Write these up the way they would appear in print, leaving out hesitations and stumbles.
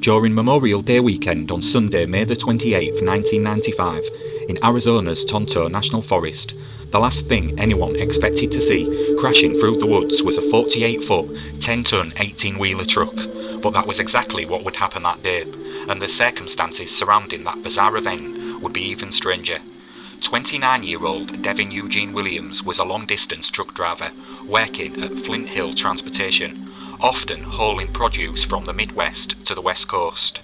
During Memorial Day weekend on Sunday, May the 28th, 1995, in Arizona's Tonto National Forest, the last thing anyone expected to see crashing through the woods was a 48-foot, 10-ton, 18-wheeler truck. But that was exactly what would happen that day, and the circumstances surrounding that bizarre event would be even stranger. 29-year-old Devin Eugene Williams was a long-distance truck driver working at Flint Hill Transportation, often hauling produce from the Midwest to the West Coast.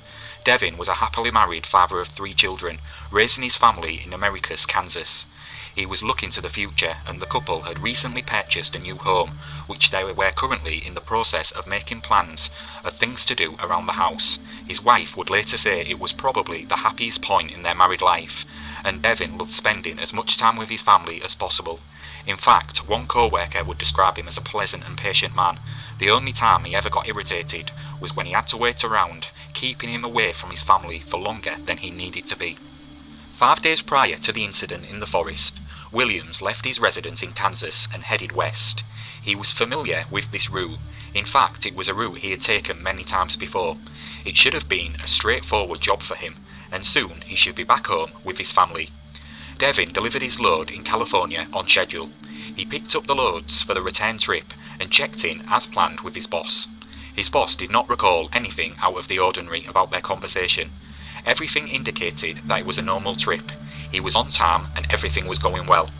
Devin was a happily married father of 3 children, raising his family in America's Kansas. He was looking to the future, and the couple had recently purchased a new home, which they were currently in the process of making plans of things to do around the house. His wife would later say it was probably the happiest point in their married life, and Devin loved spending as much time with his family as possible. In fact, one co-worker would describe him as a pleasant and patient man. The only time he ever got irritated was when he had to wait around, keeping him away from his family for longer than he needed to be. 5 days prior to the incident in the forest, Williams left his residence in Kansas and headed west. He was familiar with this route. In fact, it was a route he had taken many times before. It should have been a straightforward job for him, and soon he should be back home with his family. Devin delivered his load in California on schedule. He picked up the loads for the return trip and checked in as planned with his boss. His boss did not recall anything out of the ordinary about their conversation. Everything indicated that it was a normal trip. He was on time and everything was going well.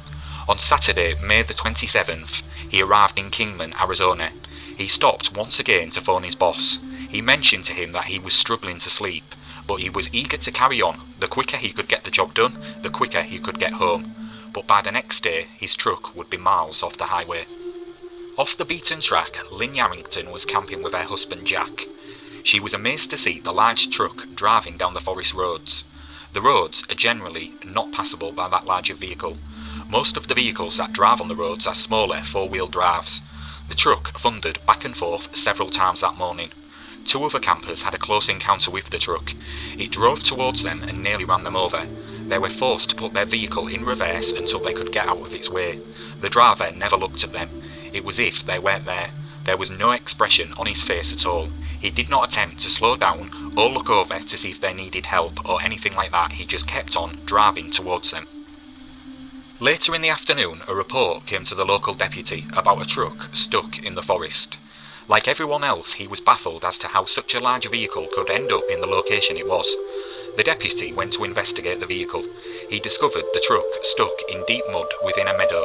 On Saturday, May the 27th, he arrived in Kingman, Arizona. He stopped once again to phone his boss. He mentioned to him that he was struggling to sleep, but he was eager to carry on. The quicker he could get the job done, the quicker he could get home. But by the next day, his truck would be miles off the highway. Off the beaten track, Lynn Yarrington was camping with her husband Jack. She was amazed to see the large truck driving down the forest roads. The roads are generally not passable by that larger vehicle. Most of the vehicles that drive on the roads are smaller 4-wheel drives. The truck thundered back and forth several times that morning. 2 other campers had a close encounter with the truck. It drove towards them and nearly ran them over. They were forced to put their vehicle in reverse until they could get out of its way. The driver never looked at them. It was if they weren't there. There was no expression on his face at all. He did not attempt to slow down or look over to see if they needed help or anything like that. He just kept on driving towards them. Later in the afternoon, a report came to the local deputy about a truck stuck in the forest. Like everyone else, he was baffled as to how such a large vehicle could end up in the location it was. The deputy went to investigate the vehicle. He discovered the truck stuck in deep mud within a meadow.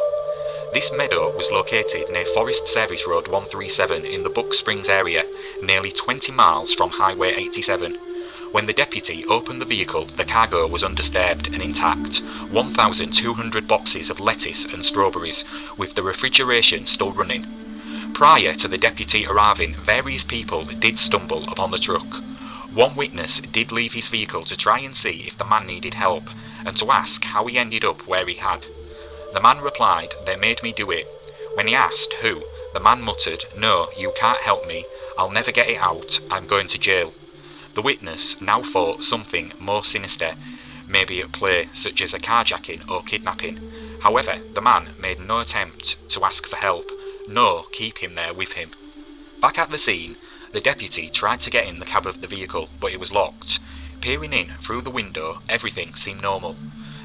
This meadow was located near Forest Service Road 137 in the Buck Springs area, nearly 20 miles from Highway 87. When the deputy opened the vehicle, the cargo was undisturbed and intact, 1,200 boxes of lettuce and strawberries, with the refrigeration still running. Prior to the deputy arriving, various people did stumble upon the truck. One witness did leave his vehicle to try and see if the man needed help, and to ask how he ended up where he had. The man replied, "They made me do it." When he asked who, the man muttered, "No, you can't help me. I'll never get it out. I'm going to jail." The witness now thought something more sinister may be at play, such as a carjacking or kidnapping. However, the man made no attempt to ask for help, nor keep him there with him. Back at the scene, the deputy tried to get in the cab of the vehicle, but it was locked. Peering in through the window, everything seemed normal.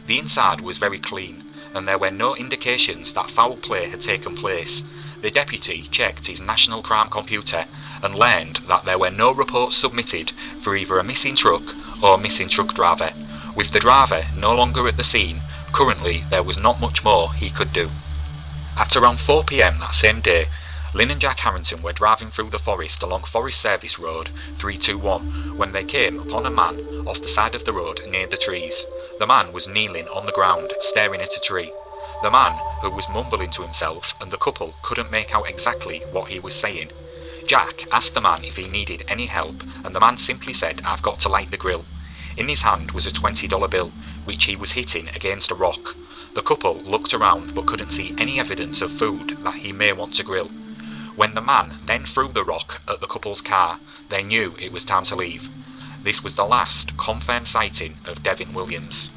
The inside was very clean, and there were no indications that foul play had taken place. The deputy checked his national crime computer and learned that there were no reports submitted for either a missing truck or a missing truck driver. With the driver no longer at the scene, currently there was not much more he could do. At around 4 p.m. that same day, Lynn and Jack Harrington were driving through the forest along Forest Service Road 321 when they came upon a man off the side of the road near the trees. The man was kneeling on the ground, staring at a tree. The man, who was mumbling to himself, and the couple couldn't make out exactly what he was saying. Jack asked the man if he needed any help, and the man simply said, "I've got to light the grill." In his hand was a $20 bill, which he was hitting against a rock. The couple looked around but couldn't see any evidence of food that he may want to grill. When the man then threw the rock at the couple's car, they knew it was time to leave. This was the last confirmed sighting of Devin Williams.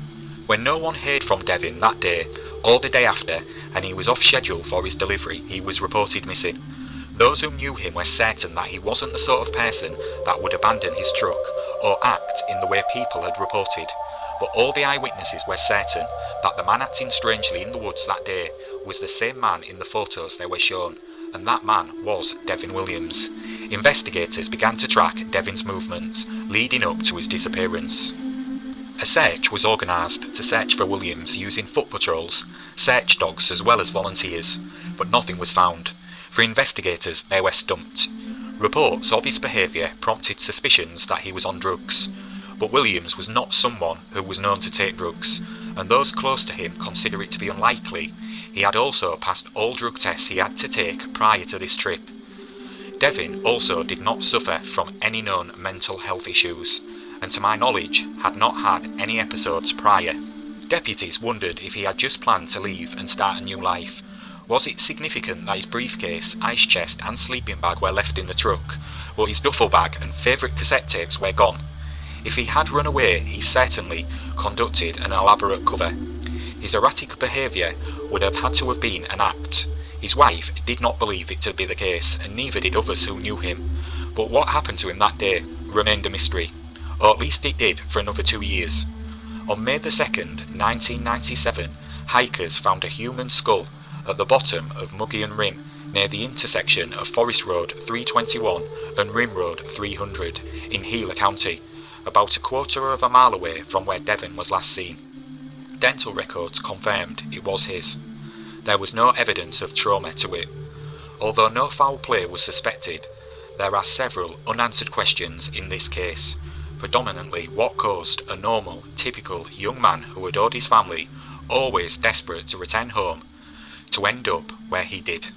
When no one heard from Devin that day or the day after, and he was off schedule for his delivery, he was reported missing. Those who knew him were certain that he wasn't the sort of person that would abandon his truck or act in the way people had reported, but all the eyewitnesses were certain that the man acting strangely in the woods that day was the same man in the photos they were shown, and that man was Devin Williams. Investigators began to track Devin's movements leading up to his disappearance. A search was organised to search for Williams using foot patrols, search dogs as well as volunteers, but nothing was found. For investigators, they were stumped. Reports of his behaviour prompted suspicions that he was on drugs, but Williams was not someone who was known to take drugs, and those close to him consider it to be unlikely. He had also passed all drug tests he had to take prior to this trip. Devin also did not suffer from any known mental health issues, and to my knowledge had not had any episodes prior. Deputies wondered if he had just planned to leave and start a new life. Was it significant that his briefcase, ice chest and sleeping bag were left in the truck, but his duffel bag and favourite cassette tapes were gone? If he had run away, he certainly conducted an elaborate cover. His erratic behaviour would have had to have been an act. His wife did not believe it to be the case, and neither did others who knew him. But what happened to him that day remained a mystery, or at least it did for another 2 years. On May the 2nd, 1997, hikers found a human skull at the bottom of Muggian Rim, near the intersection of Forest Road 321 and Rim Road 300 in Gila County, about a quarter of a mile away from where Devin was last seen. Dental records confirmed it was his. There was no evidence of trauma to it. Although no foul play was suspected, there are several unanswered questions in this case. Predominantly, what caused a normal, typical young man who adored his family, always desperate to return home, to end up where he did.